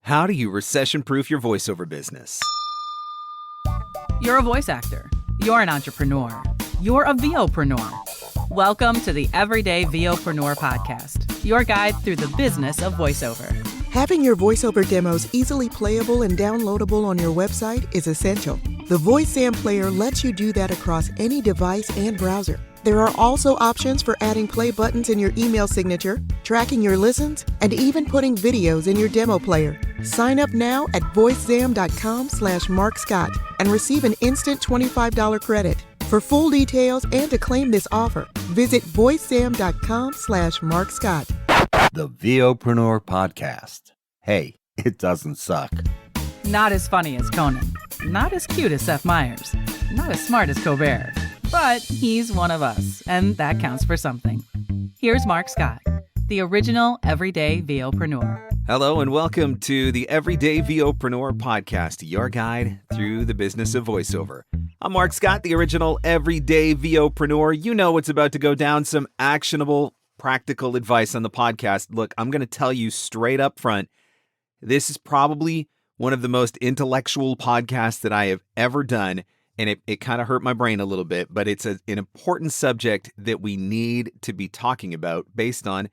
How do you recession-proof your voiceover business? You're a voice actor. You're an entrepreneur. You're a VOPRENEUR. Welcome to the Everyday VOPRENEUR podcast, your guide through the business of voiceover. Having your voiceover demos easily playable and downloadable on your website is essential. The VoiceZam player lets you do that across any device and browser. There are also options for adding play buttons in your email signature, tracking your listens, and even putting videos in your demo player. Sign up now at voicezam.com/MarkScott and receive an instant $25 credit. For full details and to claim this offer, visit voicezam.com/MarkScott. The VOPRENEUR podcast. Hey, it doesn't suck. Not as funny as Conan. Not as cute as Seth Meyers. Not as smart as Colbert. But he's one of us, and that counts for something. Here's Mark Scott, the original Everyday VOPreneur. Hello and welcome to the Everyday VOpreneur podcast, your guide through the business of voiceover. I'm Mark Scott, the original Everyday VOpreneur. You know what's about to go down, some actionable, practical advice on the podcast. Look, I'm going to tell you straight up front, this is probably one of the most intellectual podcasts that I have ever done. And it kind of hurt my brain a little bit, but it's an important subject that we need to be talking about based on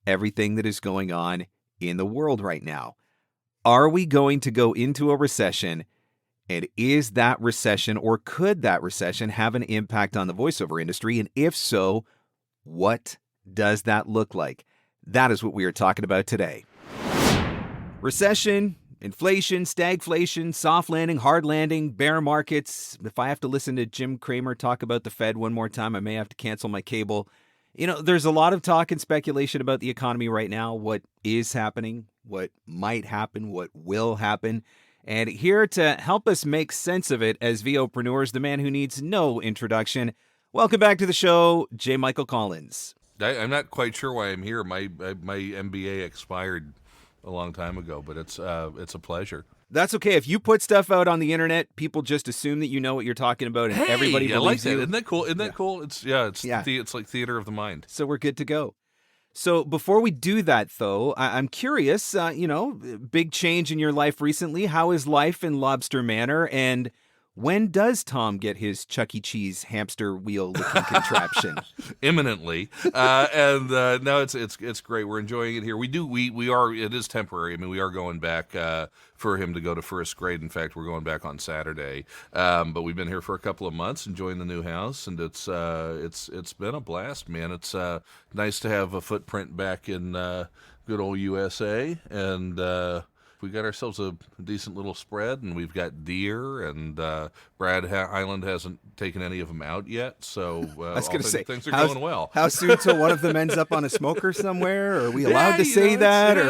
everything that is going on in the world right now. Are we going to go into a recession? And is that recession, or could that recession have an impact on the voiceover industry? And if so, what does that look like? That is what we are talking about today. Recession, inflation, stagflation, soft landing, hard landing, bear markets. If I have to listen to Jim Cramer talk about the Fed one more time, I may have to cancel my cable. You know, there's a lot of talk and speculation about the economy right now, what is happening, what might happen, what will happen. And here to help us make sense of it as VOpreneurs, the man who needs no introduction. Welcome back to the show, J. Michael Collins. I'm not quite sure why I'm here. My MBA expired a long time ago, but it's a pleasure. That's okay. If you put stuff out on the internet, people just assume that you know what you're talking about, and everybody believes I like that. you. Isn't that cool? Isn't that cool? It's like theater of the mind. So we're good to go. So before we do that, though, I'm curious. Big change in your life recently. How is life in Lobster Manor? And when does Tom get his Chuck E. Cheese hamster wheel-looking contraption? Imminently, and no, it's great. We're enjoying it here. We are. It is temporary. I mean, we are going back for him to go to first grade. In fact, we're going back on Saturday. But we've been here for a couple of months, enjoying the new house, and it's been a blast, man. It's nice to have a footprint back in good old USA, and we got ourselves a decent little spread, and we've got deer, and Brad Highland hasn't taken any of them out yet, so I was going to say, things are going well. How soon till one of them ends up on a smoker somewhere? Are we allowed to say that? We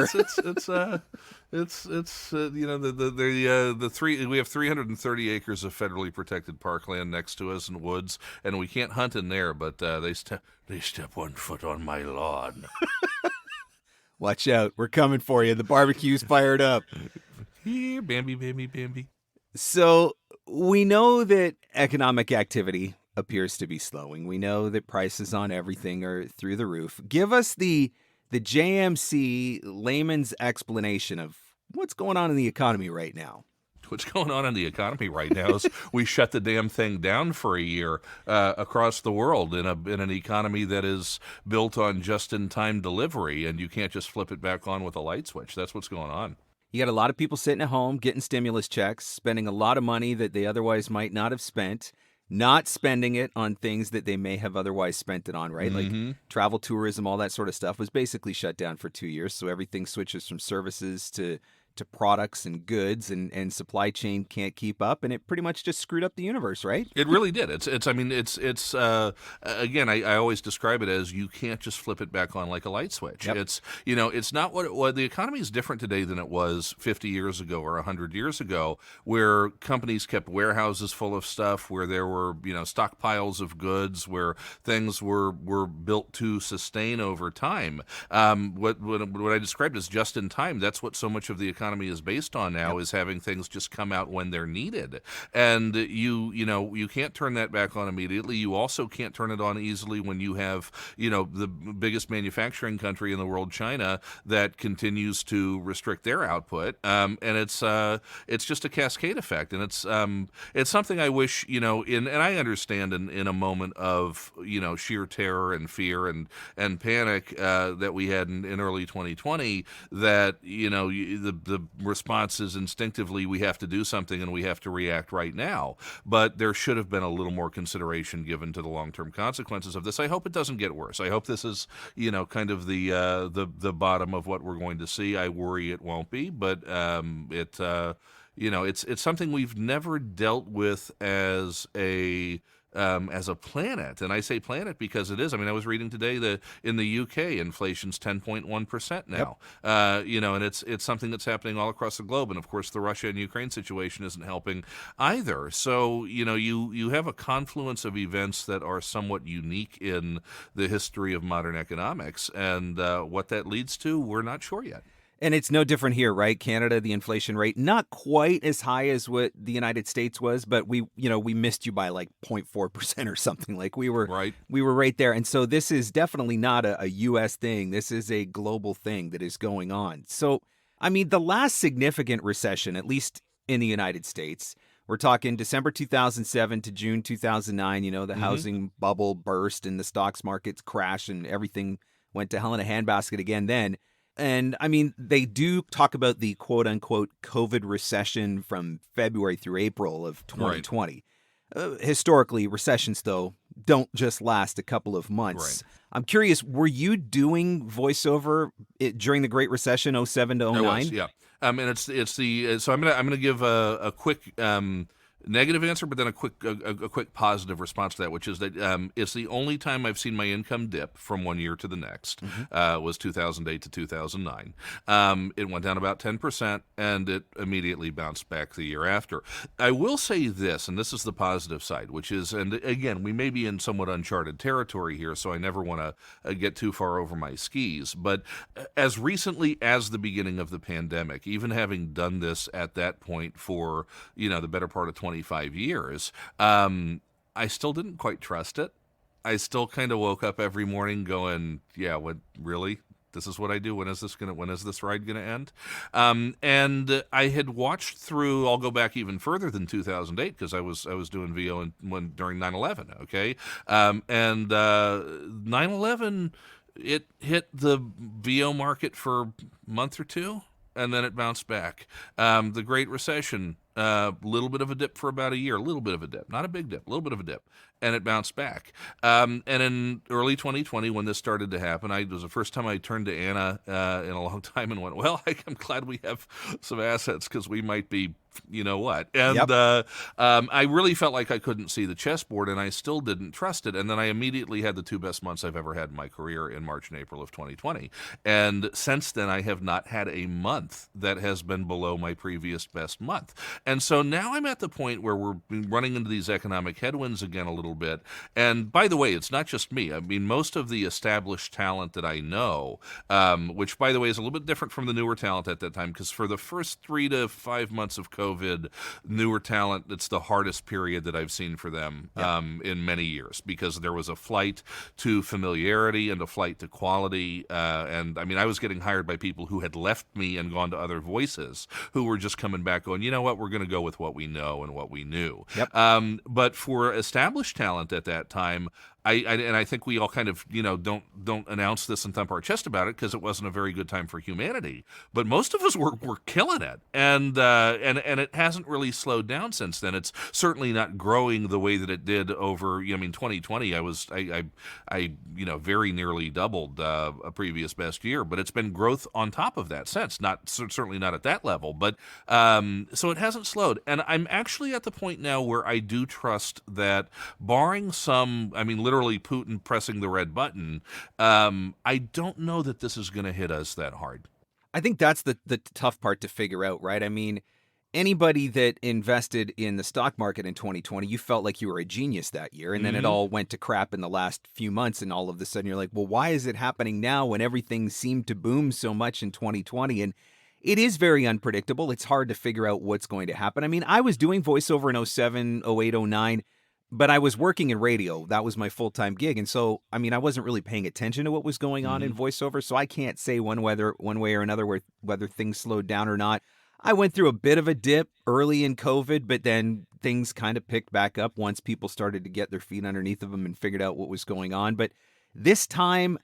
have 330 acres of federally protected parkland next to us and woods, and we can't hunt in there, but they step 1 foot on my lawn. Watch out. We're coming for you. The barbecue's fired up. Here, Bambi. So we know that economic activity appears to be slowing. We know that prices on everything are through the roof. Give us the JMC layman's explanation of what's going on in the economy right now. What's going on in the economy right now is we shut the damn thing down for a year across the world in an economy that is built on just-in-time delivery, and you can't just flip it back on with a light switch. That's what's going on. You got a lot of people sitting at home getting stimulus checks, spending a lot of money that they otherwise might not have spent, not spending it on things that they may have otherwise spent it on, right? Mm-hmm. Like travel, tourism, all that sort of stuff was basically shut down for 2 years, so everything switches from services to products and goods, and supply chain can't keep up, and it pretty much just screwed up the universe, right? It really did. Again, I always describe it as you can't just flip it back on like a light switch. Yep. It's not what it was. The economy is different today than it was 50 years ago or 100 years ago, where companies kept warehouses full of stuff, where there were, stockpiles of goods, where things were built to sustain over time. What I described as just in time, that's what so much of the economy economy is based on now is having things just come out when they're needed. And you can't turn that back on immediately. You also can't turn it on easily when you have, the biggest manufacturing country in the world, China, that continues to restrict their output. And it's just a cascade effect. And it's something I wish, and I understand in a moment of, sheer terror and fear and panic that we had in early 2020, that, the response is instinctively we have to do something and we have to react right now. But there should have been a little more consideration given to the long-term consequences of this. I hope it doesn't get worse. I hope this is, kind of the bottom of what we're going to see. I worry it won't be, but it's something we've never dealt with as a planet. And I say planet because it is. I mean, I was reading today that in the UK, inflation's 10.1% now. And it's something that's happening all across the globe. And of course, the Russia and Ukraine situation isn't helping either. So, you have a confluence of events that are somewhat unique in the history of modern economics. And what that leads to, we're not sure yet. And it's no different here, right? Canada, the inflation rate, not quite as high as what the United States was, but we missed you by like 0.4% or something. Like we were right there. And so this is definitely not a U.S. thing. This is a global thing that is going on. So, I mean, the last significant recession, at least in the United States, we're talking December 2007 to June 2009, the housing bubble burst and the stocks markets crashed and everything went to hell in a handbasket again then. And I mean, they do talk about the quote unquote COVID recession from February through April of 2020. Right. Historically, recessions, though, don't just last a couple of months. Right. I'm curious, were you doing voiceover during the Great Recession, 07 to 09? I was, yeah. And so I'm gonna give a quick negative answer, but then a quick positive response to that, which is that it's the only time I've seen my income dip from one year to the next. Was 2008 to 2009. It went down about 10%, and it immediately bounced back the year after. I will say this, and this is the positive side, which is, and again, we may be in somewhat uncharted territory here, so I never want to get too far over my skis, but as recently as the beginning of the pandemic, even having done this at that point for, the better part of 25 years, I still didn't quite trust it. I still kind of woke up every morning going, yeah, what, really? This is what I do. When is this ride gonna end? And I had watched through. I'll go back even further than 2008 because I was doing VO during 9/11. Okay, and 9/11 it hit the VO market for a month or two, and then it bounced back. The Great Recession. Little bit of a dip for about a year, a little bit of a dip, not a big dip, a little bit of a dip, and it bounced back. And in early 2020, when this started to happen, it was the first time I turned to Anna in a long time and went, well, I'm glad we have some assets because we might be, what. And I really felt like I couldn't see the chessboard, and I still didn't trust it. And then I immediately had the two best months I've ever had in my career in March and April of 2020. And since then, I have not had a month that has been below my previous best month. And so now I'm at the point where we're running into these economic headwinds again a little bit. And by the way, it's not just me. I mean, most of the established talent that I know, which, by the way, is a little bit different from the newer talent at that time, because for the first 3 to 5 months of COVID, newer talent, it's the hardest period that I've seen for them in many years, because there was a flight to familiarity and a flight to quality. And I mean, I was getting hired by people who had left me and gone to other voices, who were just coming back going, you know what, we're going to go with what we know and what we knew. But for established talent at that time, I think we all kind of, don't announce this and thump our chest about it because it wasn't a very good time for humanity. But most of us were killing it, and it hasn't really slowed down since then. It's certainly not growing the way that it did over. 2020. I very nearly doubled a previous best year, but it's been growth on top of that since. Certainly not at that level, but so it hasn't slowed. And I'm actually at the point now where I do trust that, barring some, literally Putin pressing the red button, I don't know that this is going to hit us that hard. I think that's the tough part to figure out, right? I mean, anybody that invested in the stock market in 2020, you felt like you were a genius that year, and then it all went to crap in the last few months, and all of a sudden you're like, well, why is it happening now when everything seemed to boom so much in 2020? And it is very unpredictable. It's hard to figure out what's going to happen. I mean, I was doing voiceover in 07, 08, 09, but I was working in radio. That was my full-time gig. And so, I mean, I wasn't really paying attention to what was going on in voiceover. So I can't say one way or another whether things slowed down or not. I went through a bit of a dip early in COVID, but then things kind of picked back up once people started to get their feet underneath of them and figured out what was going on. But this time,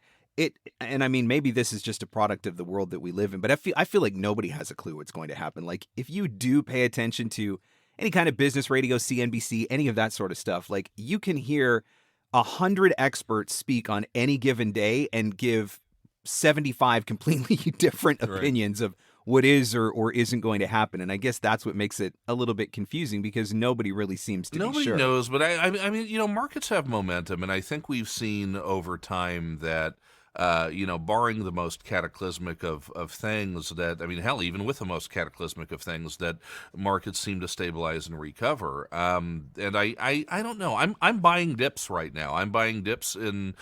and I mean, maybe this is just a product of the world that we live in, but I feel like nobody has a clue what's going to happen. Like, if you do pay attention to any kind of business radio, CNBC, any of that sort of stuff, like, you can hear 100 experts speak on any given day and give 75 completely different opinions of what is or isn't going to happen. And I guess that's what makes it a little bit confusing, because nobody really seems to be sure. Nobody knows, but I mean, markets have momentum, and I think we've seen over time that, barring the most cataclysmic of things that, I mean, hell, even with the most cataclysmic of things, that markets seem to stabilize and recover. And I don't know. I'm buying dips right now. I'm buying dips in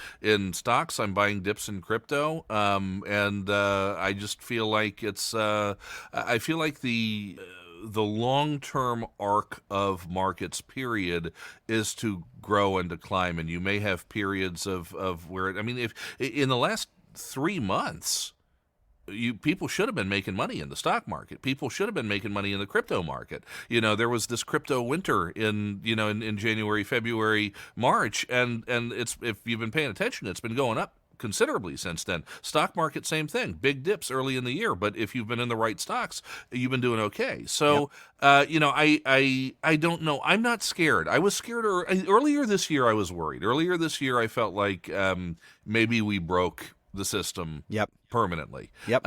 stocks. I'm buying dips in crypto. And I just feel like I feel like the long-term arc of markets, period, is to grow and to climb. And you may have periods of where, I mean, if in the last 3 months, people should have been making money in the stock market. People should have been making money in the crypto market. There was this crypto winter in January, February, March, and it's, if you've been paying attention, it's been going up considerably since then. Stock market, same thing. Big dips early in the year, but if you've been in the right stocks, you've been doing okay. So, I don't know. I'm not scared. I was scared earlier this year. I was worried. Earlier this year, I felt like maybe we broke the system. Permanently. There's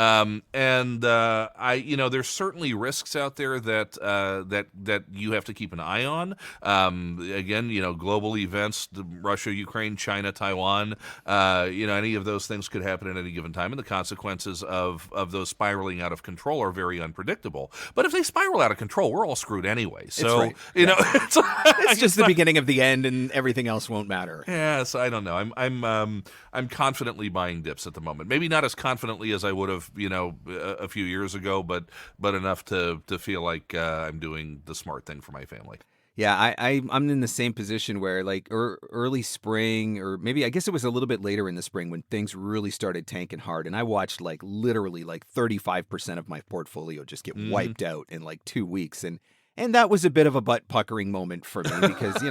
certainly risks out there that you have to keep an eye on. Again, global events, Russia, Ukraine, China, Taiwan, any of those things could happen at any given time, and the consequences of those spiraling out of control are very unpredictable. But if they spiral out of control, we're all screwed anyway. So, it's just the beginning of the end, and everything else won't matter. Yeah, so I don't know. I'm confidently buying dips at the moment. Maybe not as confidently as I would have, a few years ago, but enough to feel like I'm doing the smart thing for my family. Yeah, I'm in the same position where, like, early spring, or maybe I guess it was a little bit later in the spring, when things really started tanking hard, and I watched literally 35% of my portfolio just get wiped out in 2 weeks, and that was a bit of a butt puckering moment for me, because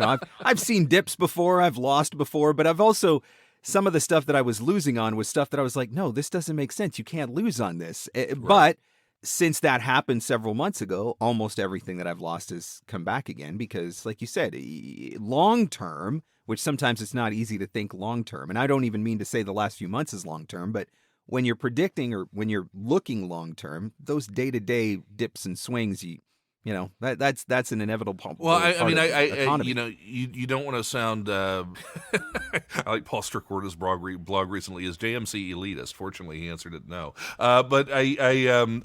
I've seen dips before, I've lost before, but I've also, some of the stuff that I was losing on was stuff that I was like, no, this doesn't make sense. You can't lose on this. Right. But since that happened several months ago, almost everything that I've lost has come back again, because, like you said, long term, which sometimes it's not easy to think long term, and I don't even mean to say the last few months is long term, but when you're predicting or when you're looking long term, those day-to-day dips and swings, that's an inevitable. Well, you don't want to sound. I like Paul Strickwerda's blog recently. Is JMC elitist? Fortunately, he answered it no. But I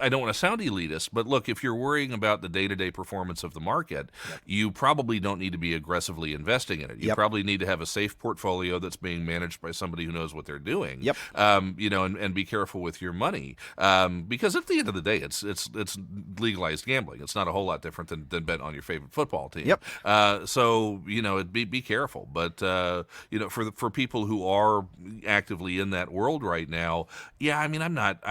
don't want to sound elitist. But look, if you're worrying about the day-to-day performance of the market, you probably don't need to be aggressively investing in it. You probably need to have a safe portfolio that's being managed by somebody who knows what they're doing. And be careful with your money, because at the end of the day, it's legalized gambling. It's not a whole lot different than bet on your favorite football team. So be careful. But for people who are actively in that world right now, I'm not.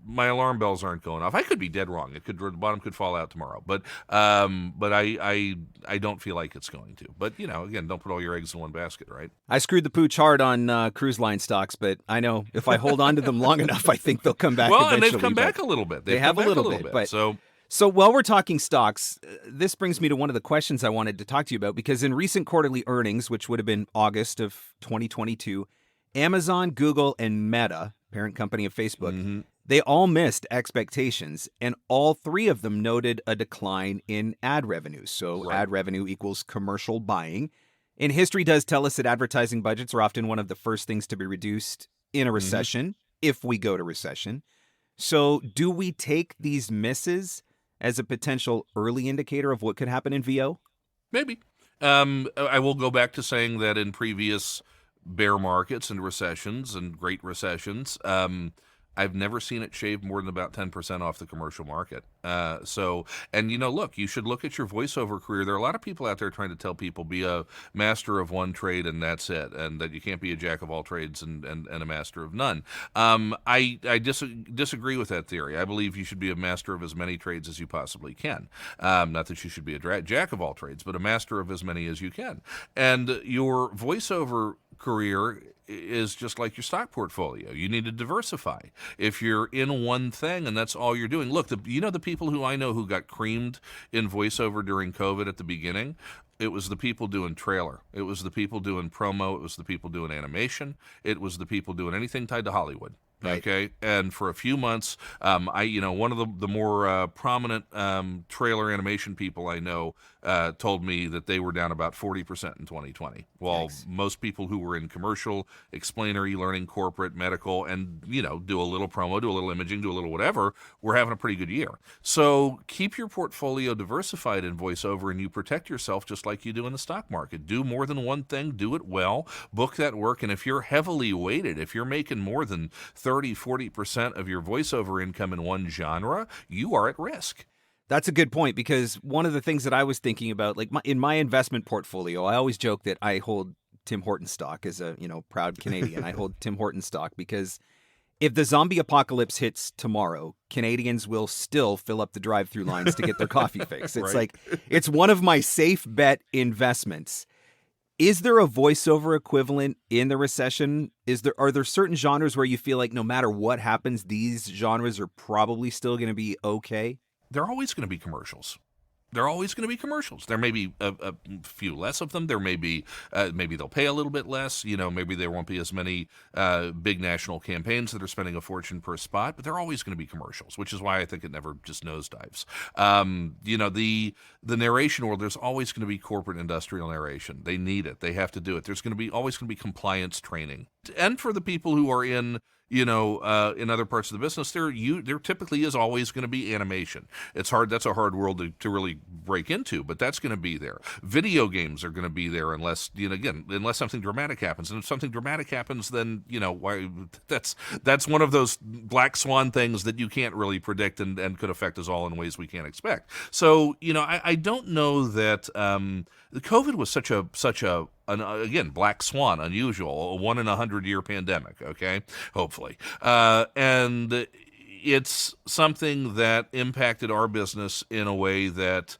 My alarm bells aren't going off. I could be dead wrong. The bottom could fall out tomorrow. But I don't feel like it's going to. But again, don't put all your eggs in one basket, right? I screwed the pooch hard on cruise line stocks, but I know if I hold on to them long enough, I think they'll come back. Well, and they've come back a little bit. They have a little bit. But so while we're talking stocks, this brings me to one of the questions I wanted to talk to you about, because in recent quarterly earnings, which would have been August of 2022, Amazon, Google, and Meta, parent company of Facebook, they all missed expectations, and all three of them noted a decline in ad revenues. So ad revenue equals commercial buying. And history does tell us that advertising budgets are often one of the first things to be reduced in a recession, if we go to recession. So do we take these misses as a potential early indicator of what could happen in VO? Maybe. I will go back to saying that in previous bear markets and recessions and great recessions, I've never seen it shave more than about 10% off the commercial market. And look, you should look at your voiceover career. There are a lot of people out there trying to tell people be a master of one trade and that's it, and that you can't be a jack of all trades and a master of none. I disagree with that theory. I believe you should be a master of as many trades as you possibly can. Not that you should be a jack of all trades, but a master of as many as you can. And your voiceover career is just like your stock portfolio. You need to diversify. If you're in one thing and that's all you're doing, look, the people who I know who got creamed in voiceover during COVID at the beginning, it was the people doing trailer. It was the people doing promo. It was the people doing animation. It was the people doing anything tied to Hollywood. Right. Okay, and for a few months, one of the more prominent trailer animation people I know told me that they were down about 40% in 2020, while most people who were in commercial, explainer, e-learning, corporate, medical, and do a little promo, do a little imaging, do a little whatever, were having a pretty good year. So keep your portfolio diversified in voiceover, and you protect yourself just like you do in the stock market. Do more than one thing, do it well, book that work, and if you're heavily weighted, if you're making more than 30-40% of your voiceover income in one genre, you are at risk. That's a good point, because one of the things that I was thinking about, like in my investment portfolio, I always joke that I hold Tim Hortons stock as a proud Canadian. I hold Tim Hortons stock because if the zombie apocalypse hits tomorrow, Canadians will still fill up the drive-through lines to get their coffee fix. It's like it's one of my safe bet investments. Is there a voiceover equivalent in the recession? Are there certain genres where you feel like no matter what happens, these genres are probably still going to be okay? They're always going to be commercials. They're always going to be commercials. There may be a few less of them. There may be, maybe they'll pay a little bit less. Maybe there won't be as many big national campaigns that are spending a fortune per spot, but they're always going to be commercials, which is why I think it never just nosedives. The narration world, there's always going to be corporate industrial narration. They need it. They have to do it. There's always going to be compliance training. And for the people who are in in other parts of the business, there typically is always going to be animation. It's hard. That's a hard world to really break into, but that's going to be there. Video games are going to be there unless something dramatic happens. And if something dramatic happens, then that's one of those black swan things that you can't really predict and could affect us all in ways we can't expect. So I don't know that COVID was such a again, black swan, unusual, a 1 in 100-year pandemic, okay, hopefully. And it's something that impacted our business in a way that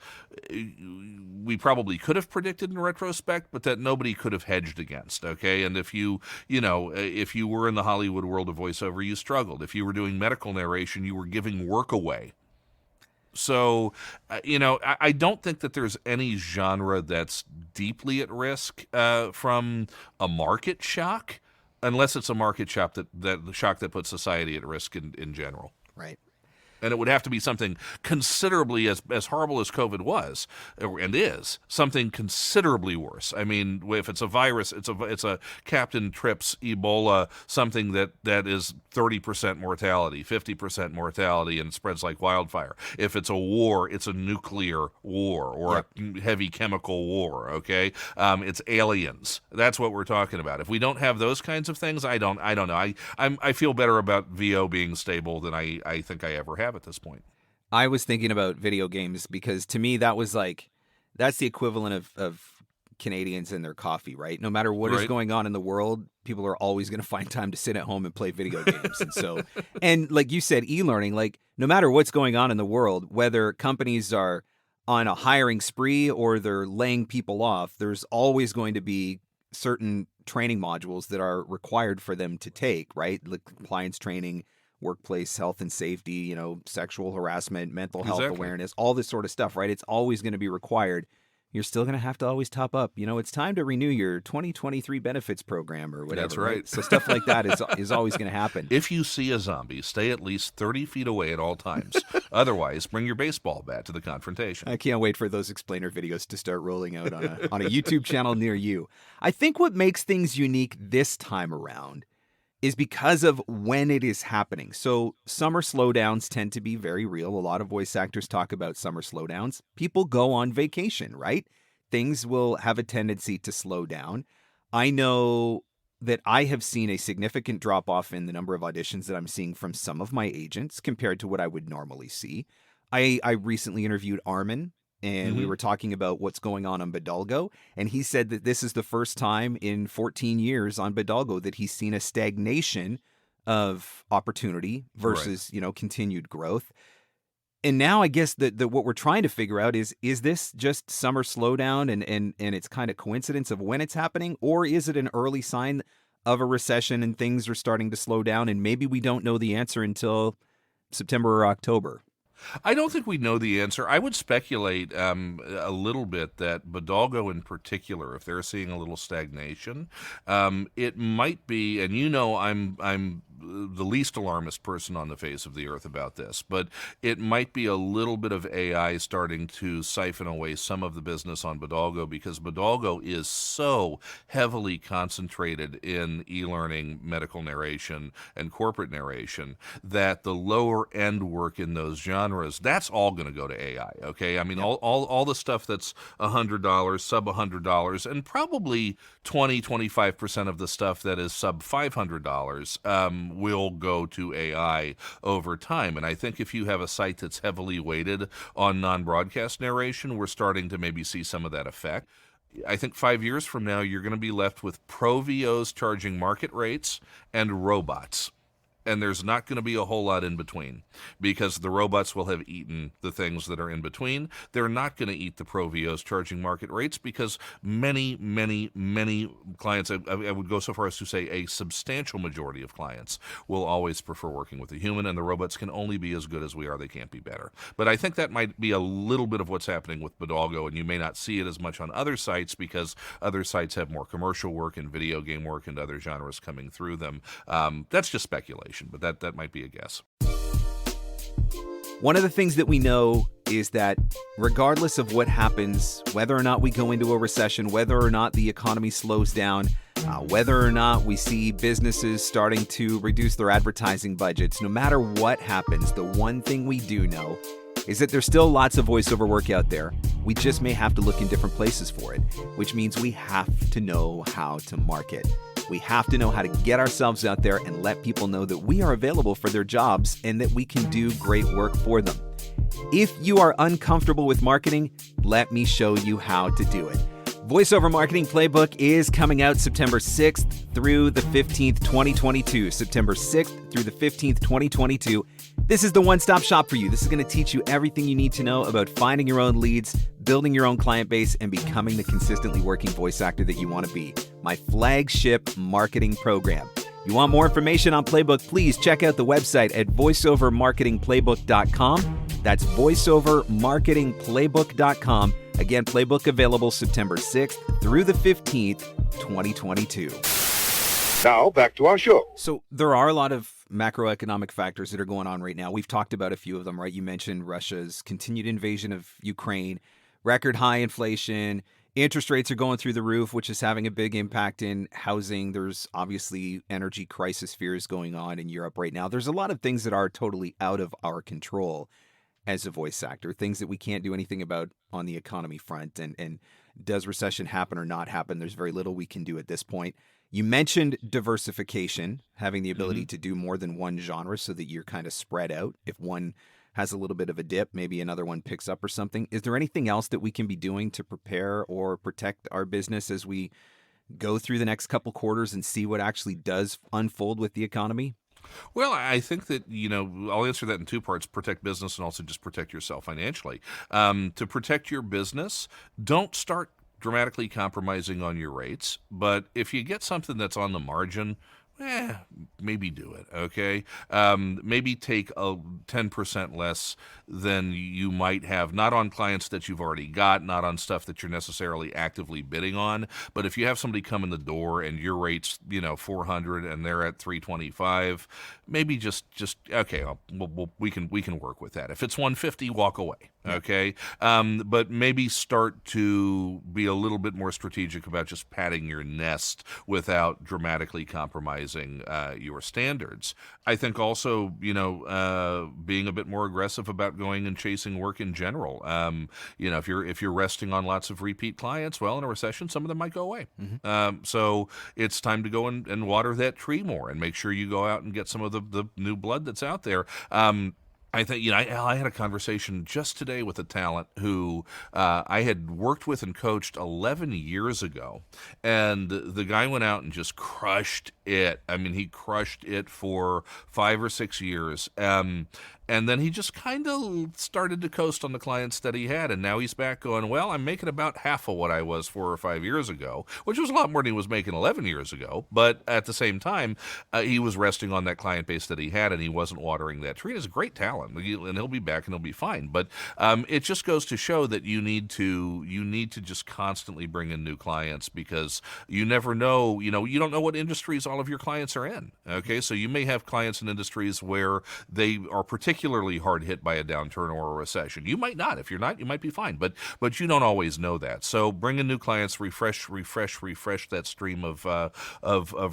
we probably could have predicted in retrospect, but that nobody could have hedged against, okay? And if you were in the Hollywood world of voiceover, you struggled. If you were doing medical narration, you were giving work away. So, I don't think that there's any genre that's deeply at risk from a market shock, unless it's a market shock that puts society at risk in general. Right. And it would have to be something considerably, as horrible as COVID was and is, something considerably worse. I mean, if it's a virus, it's a Captain Trips Ebola, something that is 30% mortality, 50% mortality, and spreads like wildfire. If it's a war, it's a nuclear war or a heavy chemical war. Okay, it's aliens. That's what we're talking about. If we don't have those kinds of things, I don't know. I feel better about VO being stable than I think I ever have at this point. I was thinking about video games because to me that's the equivalent of Canadians and their coffee, right? No matter what is going on in the world, people are always going to find time to sit at home and play video games. And so, and like you said, e-learning, like no matter what's going on in the world, whether companies are on a hiring spree or they're laying people off, there's always going to be certain training modules that are required for them to take, right? Like compliance training, workplace health and safety, sexual harassment, mental health awareness, all this sort of stuff, right? It's always going to be required. You're still going to have to always top up. It's time to renew your 2023 benefits program or whatever. That's right. So stuff like that is always going to happen. If you see a zombie, stay at least 30 feet away at all times. Otherwise, bring your baseball bat to the confrontation. I can't wait for those explainer videos to start rolling out on a YouTube channel near you. I think what makes things unique this time around is because of when it is happening. So summer slowdowns tend to be very real. A lot of voice actors talk about summer slowdowns. People go on vacation, right? Things will have a tendency to slow down. I know that I have seen a significant drop off in the number of auditions that I'm seeing from some of my agents compared to what I would normally see. I recently interviewed Armin, and we were talking about what's going on Bidalgo, and he said that this is the first time in 14 years on Bidalgo that he's seen a stagnation of opportunity versus, continued growth. And now I guess that what we're trying to figure out is this just summer slowdown and it's kind of coincidence of when it's happening, or is it an early sign of a recession and things are starting to slow down and maybe we don't know the answer until September or October? I don't think we know the answer. I would speculate a little bit that Bidalgo in particular, if they're seeing a little stagnation, it might be, and I'm the least alarmist person on the face of the earth about this, but it might be a little bit of AI starting to siphon away some of the business on Bidalgo, because Bidalgo is so heavily concentrated in e-learning, medical narration, and corporate narration that the lower end work in those genres, that's all going to go to AI. Okay, I mean, all the stuff that's $100, sub $100, and probably 20-25% of the stuff that is sub $500 will go to AI over time. And I think if you have a site that's heavily weighted on non-broadcast narration, we're starting to maybe see some of that effect. I think 5 years from now, you're going to be left with pro VOs charging market rates and robots. And there's not going to be a whole lot in between, because the robots will have eaten the things that are in between. They're not going to eat the pro VOs charging market rates, because many, many, many clients, I would go so far as to say a substantial majority of clients, will always prefer working with a human, and the robots can only be as good as we are. They can't be better. But I think that might be a little bit of what's happening with Bidalgo, and you may not see it as much on other sites because other sites have more commercial work and video game work and other genres coming through them. That's just speculation, but that might be a guess. One of the things that we know is that regardless of what happens, whether or not we go into a recession, whether or not the economy slows down, whether or not we see businesses starting to reduce their advertising budgets, no matter what happens, the one thing we do know is that there's still lots of voiceover work out there. We just may have to look in different places for it, which means we have to know how to market. We have to know how to get ourselves out there and let people know that we are available for their jobs and that we can do great work for them. If you are uncomfortable with marketing, let me show you how to do it. VoiceOver Marketing Playbook is coming out September 6th through the 15th, 2022. September 6th through the 15th, 2022. This is the one-stop shop for you. This is going to teach you everything you need to know about finding your own leads, building your own client base, and becoming the consistently working voice actor that you want to be. My flagship marketing program. You want more information on Playbook, please check out the website at voiceovermarketingplaybook.com. That's voiceovermarketingplaybook.com. Again, Playbook available September 6th through the 15th, 2022. Now, back to our show. So there are a lot of macroeconomic factors that are going on right now. We've talked about a few of them, right? You mentioned Russia's continued invasion of Ukraine, record high inflation, interest rates are going through the roof, which is having a big impact in housing. There's obviously energy crisis fears going on in Europe right now. There's a lot of things that are totally out of our control as a voice actor, things that we can't do anything about on the economy front. And does recession happen or not happen? There's very little we can do at this point. You mentioned diversification, having the ability to do more than one genre so that you're kind of spread out. If one has a little bit of a dip, maybe another one picks up or something. Is there anything else that we can be doing to prepare or protect our business as we go through the next couple quarters and see what actually does unfold with the economy? Well, I think that, I'll answer that in two parts: protect business and also just protect yourself financially. To protect your business, don't start dramatically compromising on your rates. But if you get something that's on the margin, maybe do it, okay? Maybe take a 10% less than you might have, not on clients that you've already got, not on stuff that you're necessarily actively bidding on. But if you have somebody come in the door and your rate's, $400 and they're at $325, maybe just okay, we can work with that. If it's 150, walk away. Okay, but maybe start to be a little bit more strategic about just padding your nest without dramatically compromising your standards. I think also, being a bit more aggressive about going and chasing work in general. If you're resting on lots of repeat clients, well, in a recession, some of them might go away. So it's time to go and water that tree more and make sure you go out and get some of the new blood that's out there. I think, I had a conversation just today with a talent who I had worked with and coached 11 years ago. And the guy went out and just crushed it. I mean, he crushed it for 5 or 6 years. And then he just kind of started to coast on the clients that he had. And now he's back going, well, I'm making about half of what I was 4 or 5 years ago, which was a lot more than he was making 11 years ago. But at the same time, he was resting on that client base that he had, and he wasn't watering that tree. He's a great talent, and he'll be back and he'll be fine. But it just goes to show that you need to just constantly bring in new clients, because you never know, you don't know what industries all of your clients are in. Okay, so you may have clients in industries where they are particularly hard hit by a downturn or a recession. You might not. If you're not, you might be fine. But you don't always know that. So bring in new clients, refresh that stream of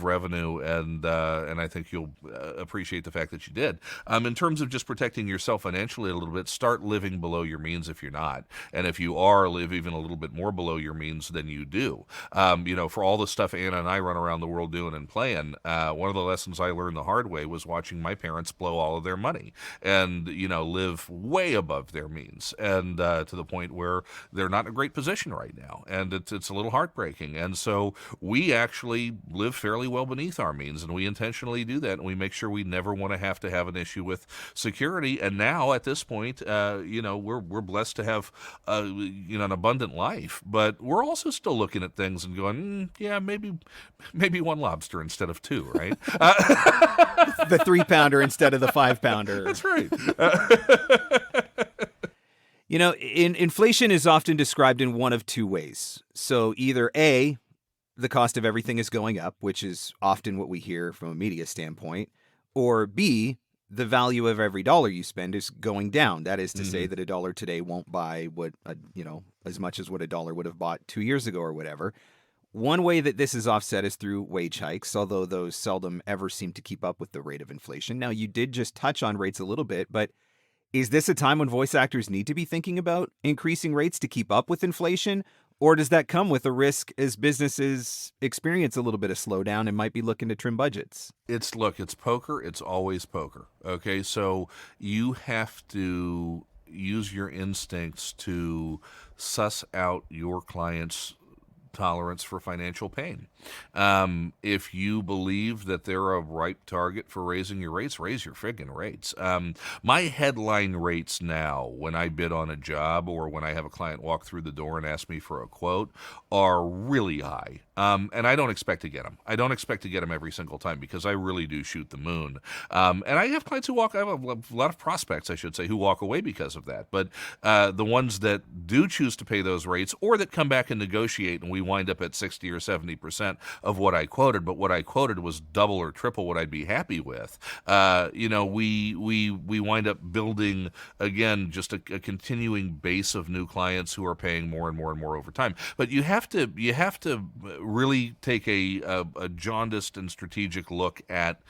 revenue, and I think you'll appreciate the fact that you did. In terms of just protecting yourself financially a little bit, start living below your means if you're not, and if you are, live even a little bit more below your means than you do. For all the stuff Anna and I run around the world doing and playing, one of the lessons I learned the hard way was watching my parents blow all of their money and live way above their means, and to the point where they're not in a great position right now, and it's a little heartbreaking. And so we actually live fairly well beneath our means, and we intentionally do that, and we make sure we never want to have an issue with security. And now at this point, we're blessed to have an abundant life, but we're also still looking at things and going, maybe one lobster instead of two, right? The 3-pounder instead of the 5-pounder. That's right. Inflation is often described in one of two ways. So either A, the cost of everything is going up, which is often what we hear from a media standpoint, or B, the value of every dollar you spend is going down. That is to say that a dollar today won't buy as much as what a dollar would have bought 2 years ago or whatever. One way that this is offset is through wage hikes, although those seldom ever seem to keep up with the rate of inflation. Now, you did just touch on rates a little bit, but is this a time when voice actors need to be thinking about increasing rates to keep up with inflation? Or does that come with a risk as businesses experience a little bit of slowdown and might be looking to trim budgets? It's poker. It's always poker. Okay, so you have to use your instincts to suss out your clients' tolerance for financial pain. If you believe that they're a ripe target for raising your rates, raise your friggin' rates. My headline rates now, when I bid on a job or when I have a client walk through the door and ask me for a quote, are really high. And I don't expect to get them. I don't expect to get them every single time, because I really do shoot the moon. And I have clients who I have a lot of prospects, I should say, who walk away because of that. But the ones that do choose to pay those rates, or that come back and negotiate, and we wind up at 60 or 70% of what I quoted, but what I quoted was double or triple what I'd be happy with. We wind up building, again, just a continuing base of new clients who are paying more and more and more over time. But you have to really take a jaundiced and strategic look at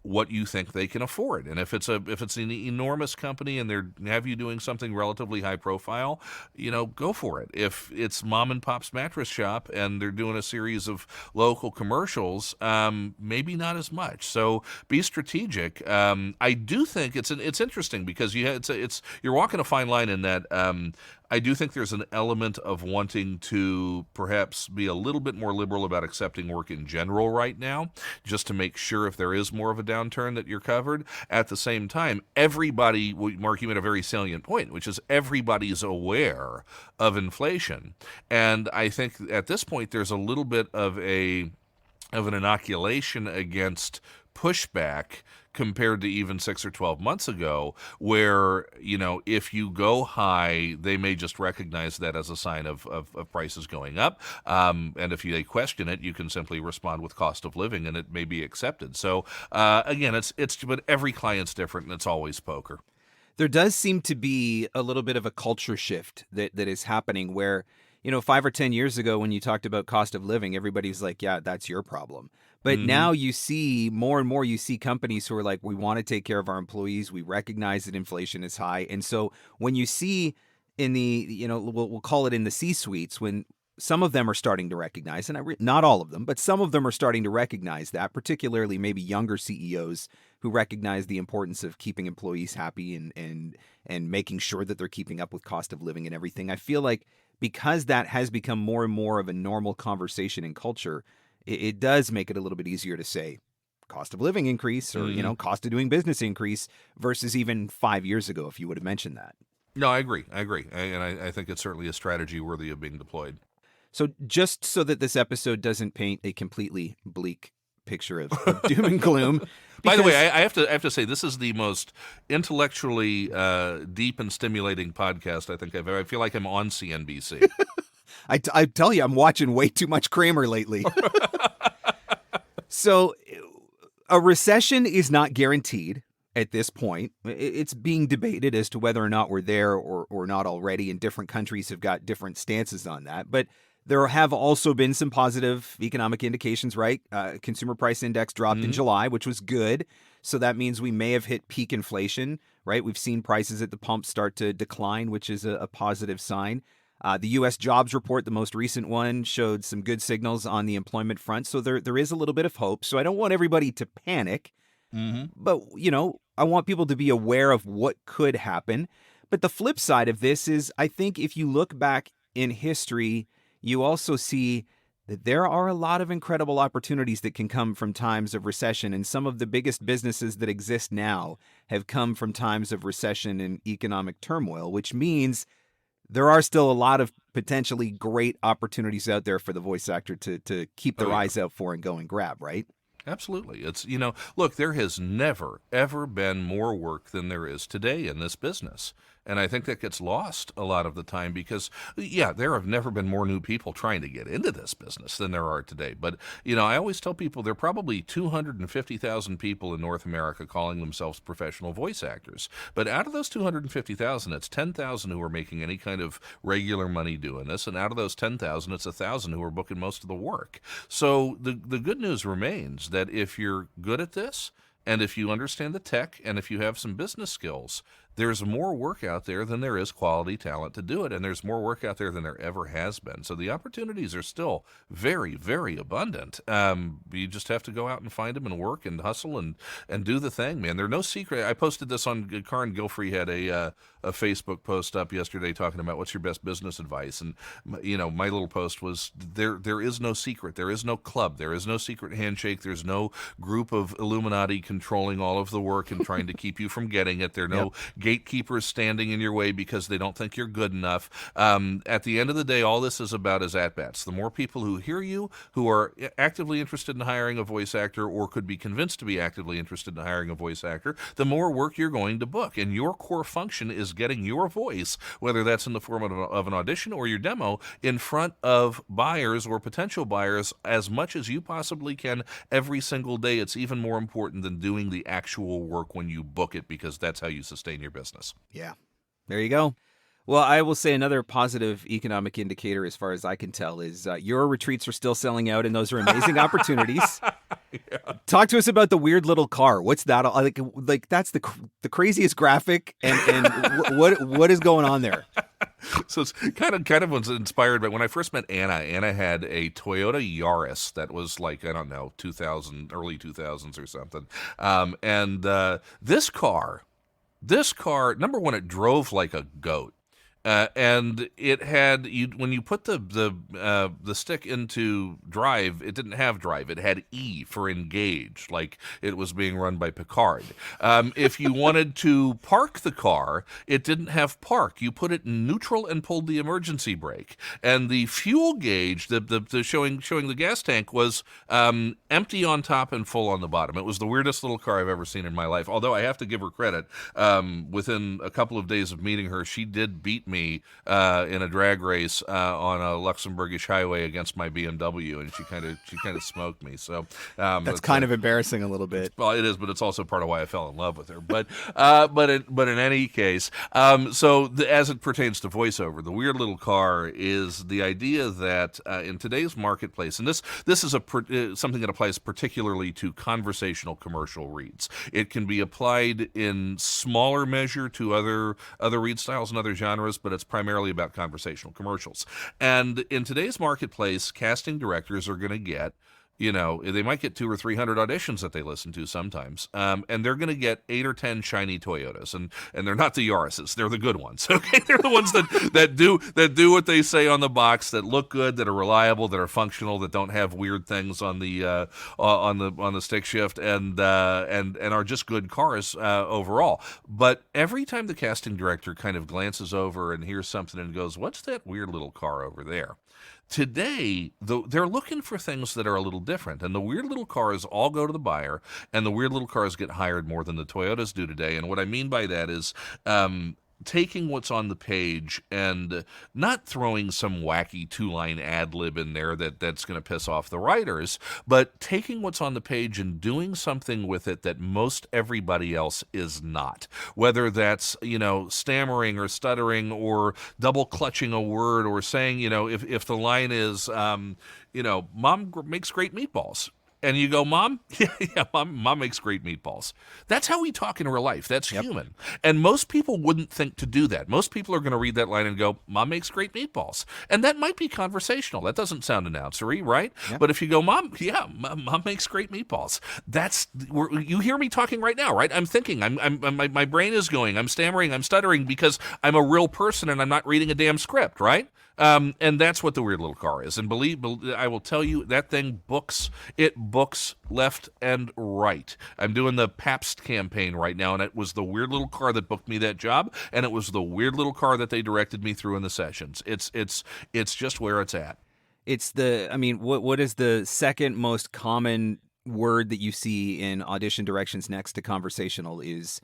what you think they can afford. And if it's an enormous company and they have you doing something relatively high profile, go for it. If it's mom and pop's mattress shop and they're doing a series of local commercials, maybe not as much. So be strategic. I do think it's interesting, because you're walking a fine line in that. I do think there's an element of wanting to perhaps be a little bit more liberal about accepting work in general right now, just to make sure if there is more of a downturn that you're covered. At the same time, everybody, Mark, you made a very salient point, which is everybody's aware of inflation. And I think at this point there's a little bit of an inoculation against pushback compared to even 6 or 12 months ago, where, if you go high, they may just recognize that as a sign of prices going up. And if they question it, you can simply respond with cost of living, and it may be accepted. So again, but every client's different, and it's always poker. There does seem to be a little bit of a culture shift that is happening where, 5 or 10 years ago when you talked about cost of living, everybody's like, yeah, that's your problem. But now you see more and more, you see companies who are like, we want to take care of our employees. We recognize that inflation is high. And so when you see in the, we'll call it in the C-suites, when some of them are starting to recognize, and not all of them, but some of them are starting to recognize that, particularly maybe younger CEOs who recognize the importance of keeping employees happy and making sure that they're keeping up with cost of living and everything. I feel like because that has become more and more of a normal conversation in culture, it does make it a little bit easier to say cost of living increase or, cost of doing business increase versus even 5 years ago, if you would have mentioned that. No, I agree. And I think it's certainly a strategy worthy of being deployed. So just so that this episode doesn't paint a completely bleak picture of doom and gloom. By the way, I have to say this is the most intellectually deep and stimulating podcast I think I've ever. I feel like I'm on CNBC. I tell you, I'm watching way too much Kramer lately. So a recession is not guaranteed at this point. It's being debated as to whether or not we're there or not already, and different countries have got different stances on that. But there have also been some positive economic indications, right? Consumer price index dropped in July, which was good. So that means we may have hit peak inflation, right? We've seen prices at the pump start to decline, which is a positive sign. The U.S. jobs report, the most recent one, showed some good signals on the employment front. So there is a little bit of hope. So I don't want everybody to panic. But, I want people to be aware of what could happen. But the flip side of this is, I think if you look back in history, you also see that there are a lot of incredible opportunities that can come from times of recession. And some of the biggest businesses that exist now have come from times of recession and economic turmoil, which means there are still a lot of potentially great opportunities out there for the voice actor to keep their eyes out for and go and grab, right? Absolutely. It's, look, there has never, ever been more work than there is today in this business. And I think that gets lost a lot of the time because, there have never been more new people trying to get into this business than there are today. But, I always tell people there are probably 250,000 people in North America calling themselves professional voice actors. But out of those 250,000, it's 10,000 who are making any kind of regular money doing this. And out of those 10,000, it's 1,000 who are booking most of the work. So the good news remains that if you're good at this, and if you understand the tech, and if you have some business skills, there's more work out there than there is quality talent to do it, and there's more work out there than there ever has been. So the opportunities are still very, very abundant. You just have to go out and find them and work and hustle and do the thing, man. They're no secret. I posted this on Karin Gilfrey had a Facebook post up yesterday talking about what's your best business advice, and my little post was there is no secret, there is no club, there is no secret handshake, there's no group of Illuminati controlling all of the work and trying to keep you from getting it. There are no gatekeepers standing in your way because they don't think you're good enough. At the end of the day, all this is about is at-bats. The more people who hear you, who are actively interested in hiring a voice actor or could be convinced to be actively interested in hiring a voice actor, the more work you're going to book. And your core function is getting your voice, whether that's in the form of an audition or your demo, in front of buyers or potential buyers as much as you possibly can every single day. It's even more important than doing the actual work when you book it, because that's how you sustain your business. Yeah, there you go. Well, I will say another positive economic indicator, as far as I can tell, is your retreats are still selling out, and those are amazing opportunities. Yeah. Talk to us about the weird little car. What's that? Like that's the craziest graphic, and what is going on there? So it's kind of was inspired by when I first met Anna. Anna had a Toyota Yaris that was like, I don't know, 2000, early 2000s or something. This car, number one, it drove like a goat. and it had when you put the stick into drive, it didn't have drive. It had E for engage, like it was being run by Picard. If you wanted to park the car, it didn't have park. You put it in neutral and pulled the emergency brake. And the fuel gauge, the showing the gas tank, was empty on top and full on the bottom. It was the weirdest little car I've ever seen in my life. Although I have to give her credit, within a couple of days of meeting her, she did beat me in a drag race on a Luxembourgish highway against my BMW, and she kind of smoked me. So That's kind of embarrassing a little bit. Well, it is, but it's also part of why I fell in love with her. But in any case, as it pertains to voiceover, the weird little car is the idea that in today's marketplace, and this is something that applies particularly to conversational commercial reads. It can be applied in smaller measure to other read styles and other genres, but it's primarily about conversational commercials. And in today's marketplace, casting directors are going to get, they might get 200 or 300 auditions that they listen to sometimes, and they're going to get 8 or 10 shiny Toyotas, and they're not the Yaris's; they're the good ones. Okay, they're the ones that do what they say on the box, that look good, that are reliable, that are functional, that don't have weird things on the stick shift, and are just good cars overall. But every time the casting director kind of glances over and hears something and goes, "What's that weird little car over there?" Today, they're looking for things that are a little different, and the weird little cars all go to the buyer, and the weird little cars get hired more than the Toyotas do today. And what I mean by that is taking what's on the page and not throwing some wacky 2-line ad lib in there that's going to piss off the writers, but taking what's on the page and doing something with it that most everybody else is not. Whether that's, stammering or stuttering or double clutching a word, or saying, if the line is, Mom makes great meatballs. And you go, Mom? Yeah, Mom makes great meatballs. That's how we talk in real life. That's human. And most people wouldn't think to do that. Most people are going to read that line and go, Mom makes great meatballs. And that might be conversational. That doesn't sound announcery, right? Yep. But if you go, Mom makes great meatballs. You hear me talking right now, right? I'm thinking. My brain is going. I'm stammering. I'm stuttering because I'm a real person and I'm not reading a damn script, right? And that's what the weird little car is. And believe I will tell you, that thing books left and right. I'm doing the Pabst campaign right now, and it was the weird little car that booked me that job, and it was the weird little car that they directed me through in the sessions. It's just where it's at. It's what is the second most common word that you see in audition directions next to conversational is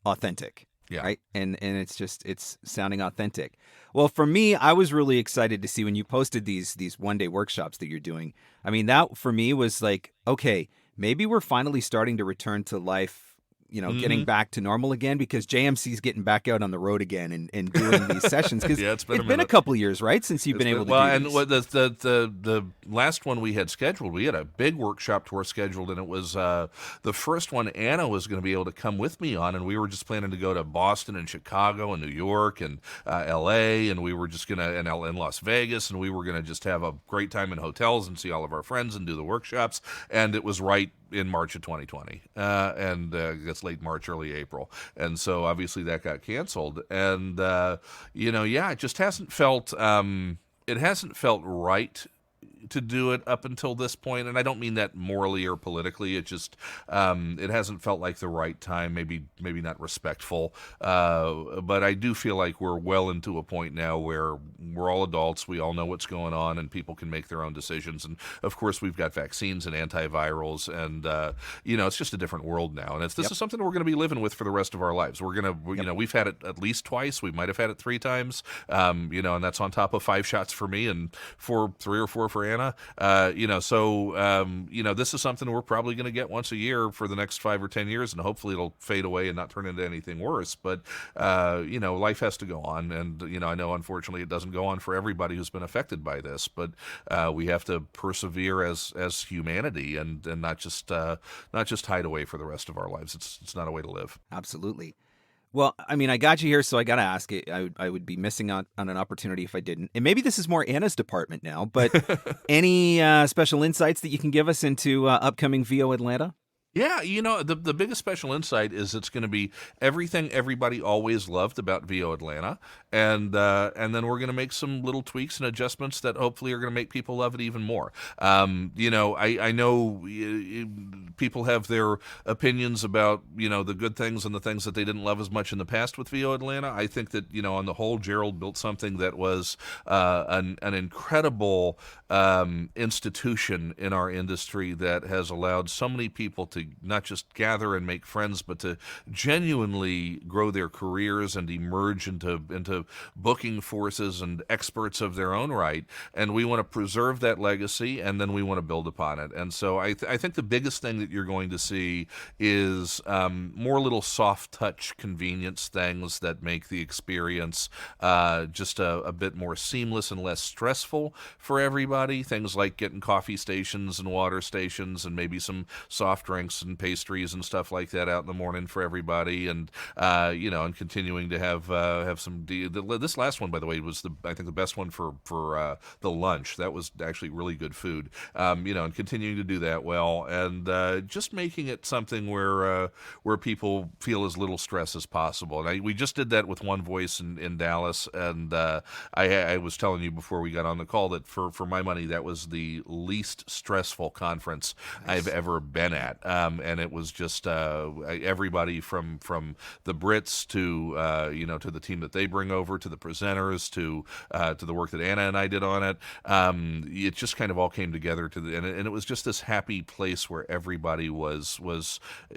authentic. Yeah. Right. And it's sounding authentic. Well, for me, I was really excited to see when you posted these one-day workshops that you're doing. I mean, that for me was like, okay, maybe we're finally starting to return to life, getting back to normal again, because JMC's getting back out on the road again and doing these sessions. Because yeah, it's been a couple of years, right, since you've been able to do these. Well, and the last one we had scheduled, we had a big workshop tour scheduled, and it was the first one Anna was going to be able to come with me on, and we were just planning to go to Boston and Chicago and New York and L.A., and we were just going to, and Las Vegas, and we were going to just have a great time in hotels and see all of our friends and do the workshops, and it was right in March of 2020, and it's late March, early April, and so obviously that got canceled, and it just hasn't felt right to do it up until this point, and I don't mean that morally or politically. It just it hasn't felt like the right time. Maybe not respectful, but I do feel like we're well into a point now where we're all adults. We all know what's going on, and people can make their own decisions. And of course, we've got vaccines and antivirals, and it's just a different world now. And this is something we're going to be living with for the rest of our lives. We're gonna, we've had it at least twice. We might have had it 3 times. And that's on top of 5 shots for me and 3 or 4 for Anna. This is something we're probably going to get once a year for the next 5 or 10 years, and hopefully it'll fade away and not turn into anything worse. But, life has to go on. And, I know, unfortunately, it doesn't go on for everybody who's been affected by this, but we have to persevere as humanity and not just hide away for the rest of our lives. It's not a way to live. Absolutely. Well, I mean, I got you here, so I got to ask it. I would be missing out on an opportunity if I didn't. And maybe this is more Anna's department now, but any special insights that you can give us into upcoming VO Atlanta? Yeah, the biggest special insight is it's going to be everything everybody always loved about VO Atlanta, and then we're going to make some little tweaks and adjustments that hopefully are going to make people love it even more. I know people have their opinions about the good things and the things that they didn't love as much in the past with VO Atlanta. I think that on the whole, Gerald built something that was an incredible institution in our industry that has allowed so many people to not just gather and make friends, but to genuinely grow their careers and emerge into booking forces and experts of their own right. And we want to preserve that legacy, and then we want to build upon it. And so I think the biggest thing that you're going to see is more little soft touch convenience things that make the experience just a bit more seamless and less stressful for everybody. Things like getting coffee stations and water stations and maybe some soft drinks and pastries and stuff like that out in the morning for everybody, and and continuing to have some. This last one, by the way, was I think the best one for the lunch. That was actually really good food. And continuing to do that well, and just making it something where people feel as little stress as possible. And we just did that with One Voice in Dallas, and I was telling you before we got on the call that for my money, that was the least stressful conference I've ever been at. And it was just everybody from the Brits to to the team that they bring over, to the presenters, to the work that Anna and I did on it. It just kind of all came together and it was just this happy place where everybody was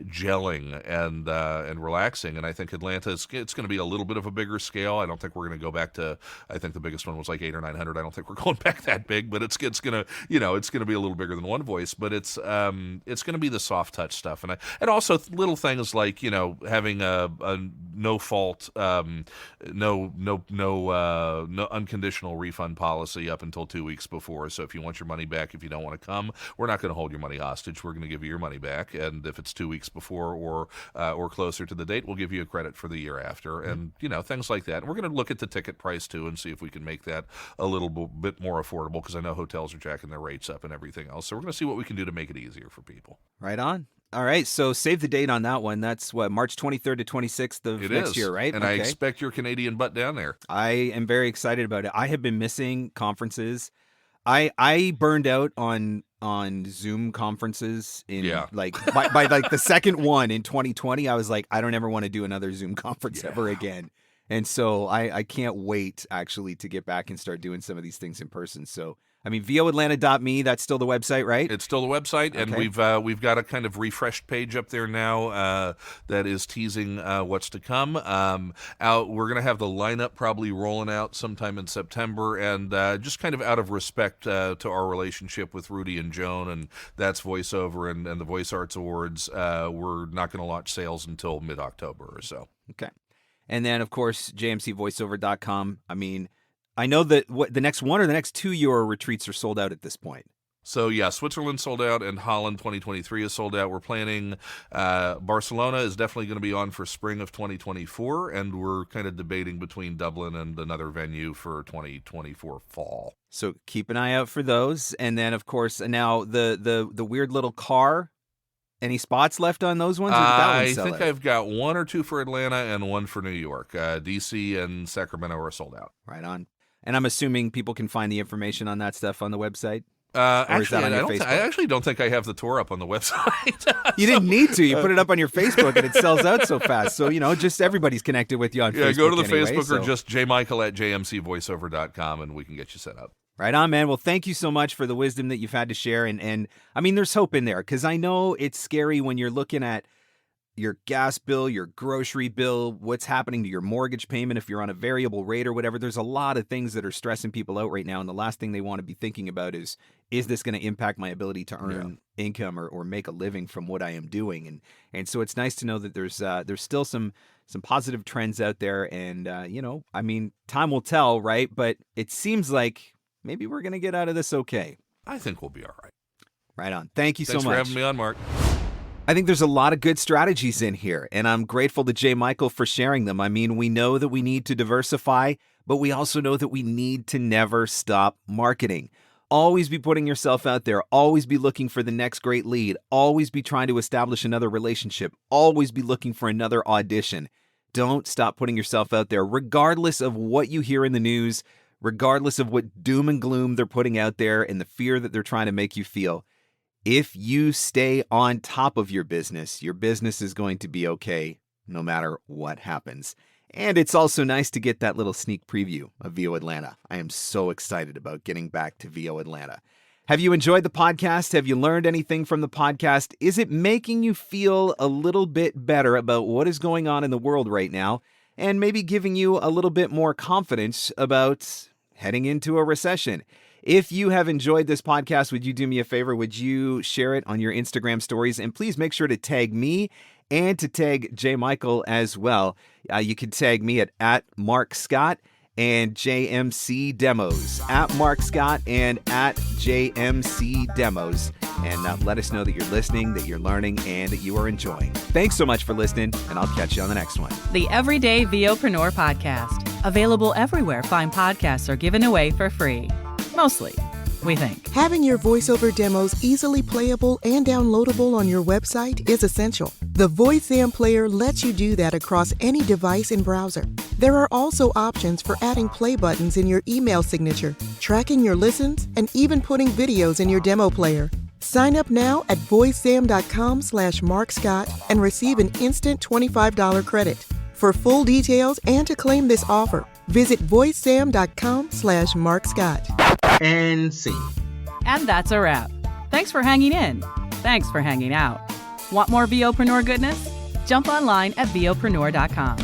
gelling and relaxing. And I think Atlanta it's going to be a little bit of a bigger scale. I don't think we're going to go back to. I think the biggest one was like 800 or 900. I don't think we're going back that big, but it's going to it's going to be a little bigger than One Voice. But it's going to be the soft touch stuff, and also little things like having a no fault, no unconditional refund policy up until 2 weeks before. So if you want your money back, if you don't want to come, we're not going to hold your money hostage. We're going to give you your money back, and if it's 2 weeks before or closer to the date, we'll give you a credit for the year after, and things like that. And we're going to look at the ticket price too and see if we can make that a little bit more affordable, because I know hotels are jacking their rates up and everything else. So we're going to see what we can do to make it easier for people. Right on. All right, so save the date on that one. That's what, March 23rd to 26th of next year, right? And okay. I expect your Canadian butt down there. I am very excited about it. I have been missing conferences. I burned out on Zoom conferences by like the second one in 2020. I was like, I don't ever want to do another Zoom conference ever again. And so I can't wait actually to get back and start doing some of these things in person. So I mean, voatlanta.me, that's still the website, right? It's still the website, and we've got a kind of refreshed page up there now that is teasing what's to come. We're going to have the lineup probably rolling out sometime in September, and just kind of out of respect to our relationship with Rudy and Joan, and that's VoiceOver and the Voice Arts Awards, we're not going to launch sales until mid-October or so. Okay. And then, of course, jmcvoiceover.com. I mean, I know that the next one or the next 2 your retreats are sold out at this point. So, yeah, Switzerland sold out and Holland 2023 is sold out. We're planning Barcelona is definitely going to be on for spring of 2024, and we're kind of debating between Dublin and another venue for 2024 fall. So keep an eye out for those. And then, of course, now the weird little car. Any spots left on those ones? Or did that one sell I think out? I've got one or two for Atlanta and one for New York. DC and Sacramento are sold out. Right on. And I'm assuming people can find the information on that stuff on the website? Actually, I actually don't think I have the tour up on the website. You didn't need to. You put it up on your Facebook, and it sells out so fast. So, just everybody's connected with you on Facebook. Yeah, go to the anyway, Facebook or just jmichael@jmcvoiceover.com, and we can get you set up. Right on, man. Well, thank you so much for the wisdom that you've had to share. And I mean, there's hope in there, because I know it's scary when you're looking at your gas bill, your grocery bill, what's happening to your mortgage payment if you're on a variable rate or whatever. There's a lot of things that are stressing people out right now, and the last thing they want to be thinking about is this going to impact my ability to earn income or make a living from what I am doing? And so it's nice to know that there's still some positive trends out there, and I mean, time will tell, right? But it seems like maybe we're going to get out of this okay. I think we'll be all right. Right on. Thank you so much. Thanks for having me on, Mark. I think there's a lot of good strategies in here, and I'm grateful to J. Michael for sharing them. I mean, we know that we need to diversify, but we also know that we need to never stop marketing. always be putting yourself out there, always be looking for the next great lead, always be trying to establish another relationship, always be looking for another audition. Don't stop putting yourself out there, regardless of what you hear in the news, regardless of what doom and gloom they're putting out there and the fear that they're trying to make you feel. If you stay on top of your business is going to be okay no matter what happens. And it's also nice to get that little sneak preview of VO Atlanta. I am so excited about getting back to VO Atlanta. Have you enjoyed the podcast? Have you learned anything from the podcast? Is it making you feel a little bit better about what is going on in the world right now? And maybe giving you a little bit more confidence about heading into a recession? If you have enjoyed this podcast, would you do me a favor? Would you share it on your Instagram stories? And please make sure to tag me and to tag J. Michael as well. You can tag me at Mark Scott and JMC Demos, at Mark Scott and at JMC Demos. And let us know that you're listening, that you're learning, and that you are enjoying. Thanks so much for listening, and I'll catch you on the next one. The Everyday VOpreneur Podcast. Available everywhere fine podcasts are given away for free. Mostly, we think. Having your voiceover demos easily playable and downloadable on your website is essential. The VoiceAm player lets you do that across any device and browser. There are also options for adding play buttons in your email signature, tracking your listens, and even putting videos in your demo player. Sign up now at voicesam.com/Mark Scott and receive an instant $25 credit. For full details and to claim this offer, visit voicesam.com/Mark Scott. And scene. And that's a wrap. Thanks for hanging in. Thanks for hanging out. Want more VOpreneur goodness? Jump online at VOpreneur.com.